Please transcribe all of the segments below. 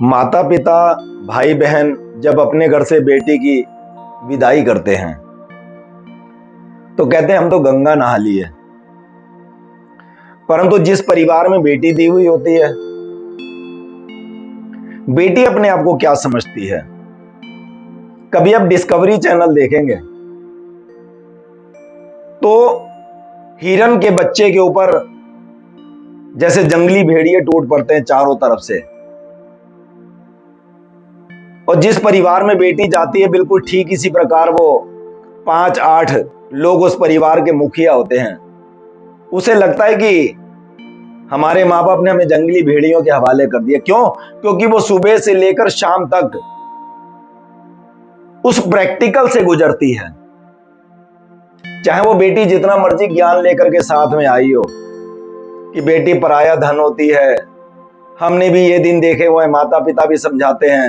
माता पिता भाई बहन जब अपने घर से बेटी की विदाई करते हैं तो कहते हैं हम तो गंगा नहा लिए। परंतु जिस परिवार में बेटी दी हुई होती है, बेटी अपने आप को क्या समझती है। कभी आप डिस्कवरी चैनल देखेंगे तो हिरन के बच्चे के ऊपर जैसे जंगली भेड़िए टूट पड़ते हैं चारों तरफ से, और जिस परिवार में बेटी जाती है बिल्कुल ठीक इसी प्रकार वो 5-8 लोग उस परिवार के मुखिया होते हैं। उसे लगता है कि हमारे माँ बाप ने हमें जंगली भेड़ियों के हवाले कर दिया। क्यों? क्योंकि वो सुबह से लेकर शाम तक उस प्रैक्टिकल से गुजरती है। चाहे वो बेटी जितना मर्जी ज्ञान लेकर के साथ में आई हो कि बेटी पराया धन होती है, हमने भी ये दिन देखे हुए, माता पिता भी समझाते हैं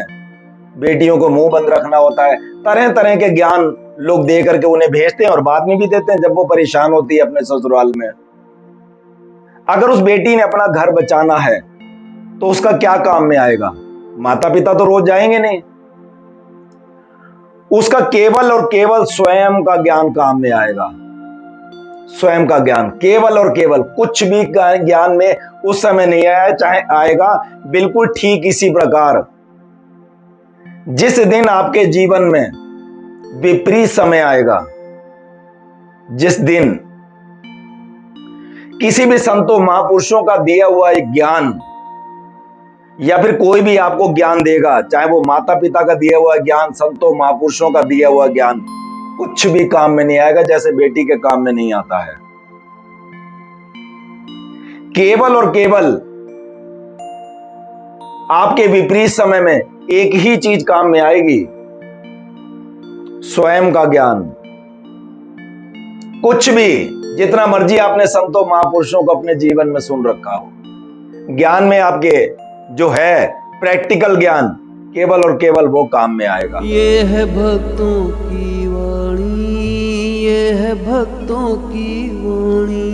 बेटियों को मुंह बंद रखना होता है। तरह तरह के ज्ञान लोग दे करके उन्हें भेजते हैं और बाद में भी देते हैं जब वो परेशान होती है अपने ससुराल में। अगर उस बेटी ने अपना घर बचाना है तो उसका क्या काम में आएगा? माता पिता तो रोज जाएंगे नहीं, उसका केवल और केवल स्वयं का ज्ञान काम में आएगा। स्वयं का ज्ञान, केवल और केवल, कुछ भी ज्ञान में उस समय नहीं आया, चाहे आएगा बिल्कुल ठीक इसी प्रकार जिस दिन आपके जीवन में विपरीत समय आएगा, जिस दिन किसी भी संतों महापुरुषों का दिया हुआ एक ज्ञान या फिर कोई भी आपको ज्ञान देगा, चाहे वो माता पिता का दिया हुआ ज्ञान, संतों महापुरुषों का दिया हुआ ज्ञान, कुछ भी काम में नहीं आएगा जैसे बेटी के काम में नहीं आता है। केवल और केवल आपके विपरीत समय में एक ही चीज काम में आएगी, स्वयं का ज्ञान। कुछ भी, जितना मर्जी आपने संतों महापुरुषों को अपने जीवन में सुन रखा हो, ज्ञान में आपके जो है प्रैक्टिकल ज्ञान, केवल और केवल वो काम में आएगा। ये है भक्तों की वाणी, ये है भक्तों की वाणी।